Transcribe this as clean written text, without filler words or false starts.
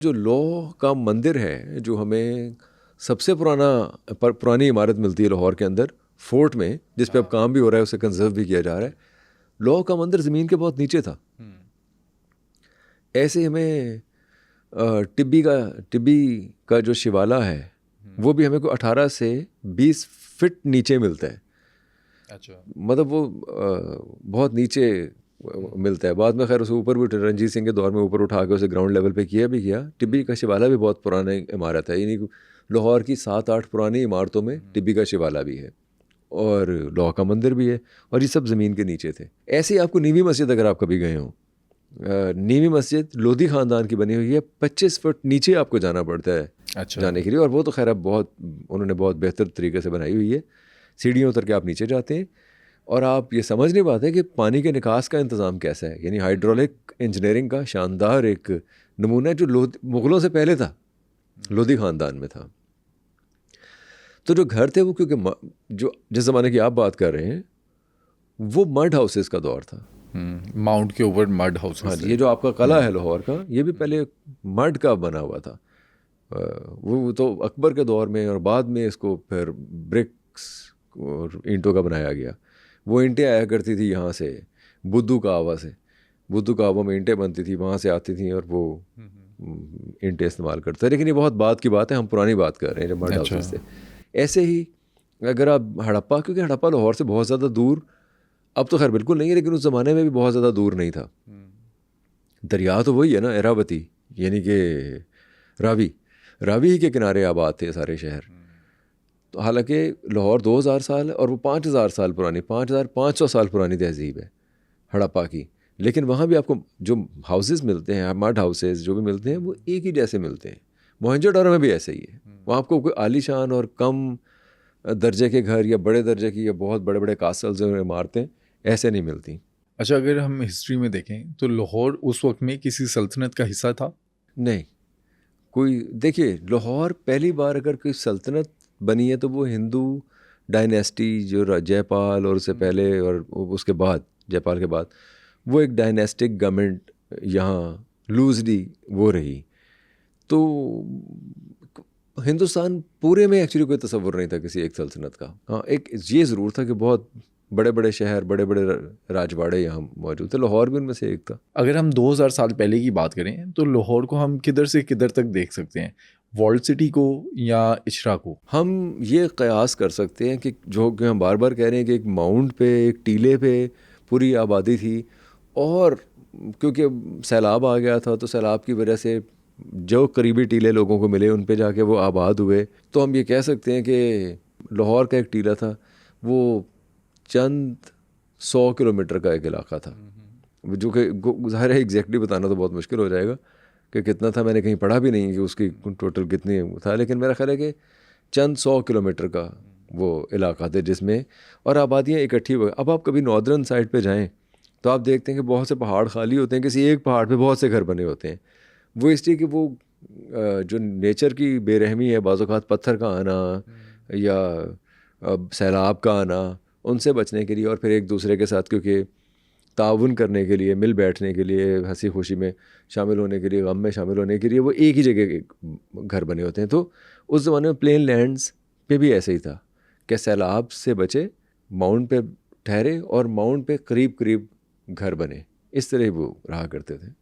जो लौह का मंदिर है, जो हमें सबसे पुरानी इमारत मिलती है लाहौर के अंदर फोर्ट में, जिस पे अब काम भी हो रहा है, उसे कंजर्व भी किया जा रहा है। लौह का मंदिर ज़मीन के बहुत नीचे था। ऐसे ही हमें टिब्बी का जो शिवाला है, वो भी हमें को 18 से 20 फीट नीचे मिलता है। अच्छा। मतलब वो बहुत नीचे मिलता है। बाद में खैर उसे ऊपर भी रणजीत सिंह के दौर में ऊपर उठा के उसे ग्राउंड लेवल पे किया। टिब्बी का शिवाला भी बहुत पुरानी इमारत है, यानी लाहौर की 7-8 पुरानी इमारतों में टिब्बी का शिवाला भी है और लौह का मंदिर भी है, और ये सब ज़मीन के नीचे थे। ऐसे ही आपको नीवी मस्जिद, अगर आप कभी गए हों, नीवी मस्जिद लोधी ख़ानदान की बनी हुई है। 25 फुट नीचे आपको जाना पड़ता है अच्छा। जाने के लिए, और वो तो खैर अब उन्होंने बहुत बेहतर तरीके से बनाई हुई है। सीढ़ियों उतर के आप नीचे जाते हैं और आप ये समझ नहीं पाते कि पानी के निकास का इंतज़ाम कैसा है। यानी हाइड्रोलिक इंजीनियरिंग का शानदार एक नमूना है, जो मुग़लों से पहले था, लोधी ख़ानदान में था। तो जो घर थे वो, क्योंकि जो जिस ज़माने की आप बात कर रहे हैं, वो मड हाउसेस का दौर था। माउंट के ऊपर मड हाउसेस हाँ, थे। ये जो आपका कला है लाहौर का, ये भी पहले मड का बना हुआ था। वो तो अकबर के दौर में, और बाद में इसको फिर ब्रिक्स और ईंटों का बनाया गया। वो ईंटें आया करती थी यहाँ से, बुद्धू कावा से। बुद्धू कावा में ईंटें बनती थी, वहाँ से आती थी, और वो ईंटें इस्तेमाल करते थे। लेकिन ये बहुत बात की बात है, हम पुरानी बात कर रहे हैं जब मड अच्छा। हाउसेस थे। ऐसे ही अगर आप हड़प्पा, क्योंकि हड़प्पा लाहौर से बहुत ज़्यादा दूर, अब तो खैर बिल्कुल नहीं है, लेकिन उस ज़माने में भी बहुत ज़्यादा दूर नहीं था। दरिया तो वही है ना, एरावती, यानी कि रावी ही के किनारे आबाद थे सारे शहर। तो हालांकि लाहौर 2000 साल और वो 5000 साल पुरानी, 5500 साल पुरानी तहजीब है हड़प्पा की। लेकिन वहाँ भी आपको जो हाउसेस मिलते हैं, मड हाउसेस जो भी मिलते हैं, वो एक ही जैसे मिलते हैं। मोहनजोदड़ो में भी ऐसे ही है। वहाँ आपको कोई आलीशान और कम दर्जे के घर या बड़े दर्जे की या बहुत बड़े बड़े कासल्स और इमारतें ऐसे नहीं मिलती। अच्छा, अगर हम हिस्ट्री में देखें तो लाहौर उस वक्त में किसी सल्तनत का हिस्सा था? नहीं, कोई, देखिए, लाहौर पहली बार अगर कोई सल्तनत बनी है तो वो हिंदू डायनेस्टी, जो जयपाल और उससे पहले और उसके बाद, जयपाल के बाद, वो एक डायनेस्टिक गवर्नमेंट यहाँ लूजली वो रही। तो हिंदुस्तान पूरे में एक्चुअली कोई तसव्वुर नहीं था किसी एक सल्तनत का। हाँ, एक ये ज़रूर था कि बहुत बड़े बड़े शहर, बड़े बड़े राजवाड़े यहाँ मौजूद थे। लाहौर भी उनमें से एक था। अगर हम 2000 साल पहले की बात करें तो लाहौर को हम किधर से किधर तक देख सकते हैं? वॉल्ड सिटी को या इशरा को? हम ये कयास कर सकते हैं कि जो कि हम बार बार कह रहे हैं कि एक माउंट पे, एक टीले पे पूरी आबादी थी, और क्योंकि सैलाब आ गया था, तो सैलाब की वजह से जो करीबी टीले लोगों को मिले, उन पे जाके वो आबाद हुए। तो हम ये कह सकते हैं कि लाहौर का एक टीला था, वो चंद 100 किलोमीटर का एक इलाका था, जो कि ज़ाहिर है एग्जैक्टली बताना तो बहुत मुश्किल हो जाएगा कि कितना था। मैंने कहीं पढ़ा भी नहीं कि उसकी टोटल कितनी था, लेकिन मेरा ख्याल है कि चंद 100 किलोमीटर का वो इलाका थे जिसमें, और आबादियाँ इकट्ठी हुई। अब आप कभी नॉर्दर्न साइड पे जाएं तो आप देखते हैं कि बहुत से पहाड़ खाली होते हैं, किसी एक पहाड़ पे बहुत से घर बने होते हैं। वो इसलिए कि वो जो नेचर की बेरहमी है, बाज़ औक़ात पत्थर का आना या सैलाब का आना, उनसे बचने के लिए, और फिर एक दूसरे के साथ क्योंकि ताउन करने के लिए, मिल बैठने के लिए, हंसी खुशी में शामिल होने के लिए, गम में शामिल होने के लिए, वो एक ही जगह घर बने होते हैं। तो उस ज़माने में प्लेन लैंड्स पे भी ऐसे ही था कि सैलाब से बचे, माउंट पे ठहरे, और माउंट पे करीब करीब घर बने। इस तरह वो रहा करते थे।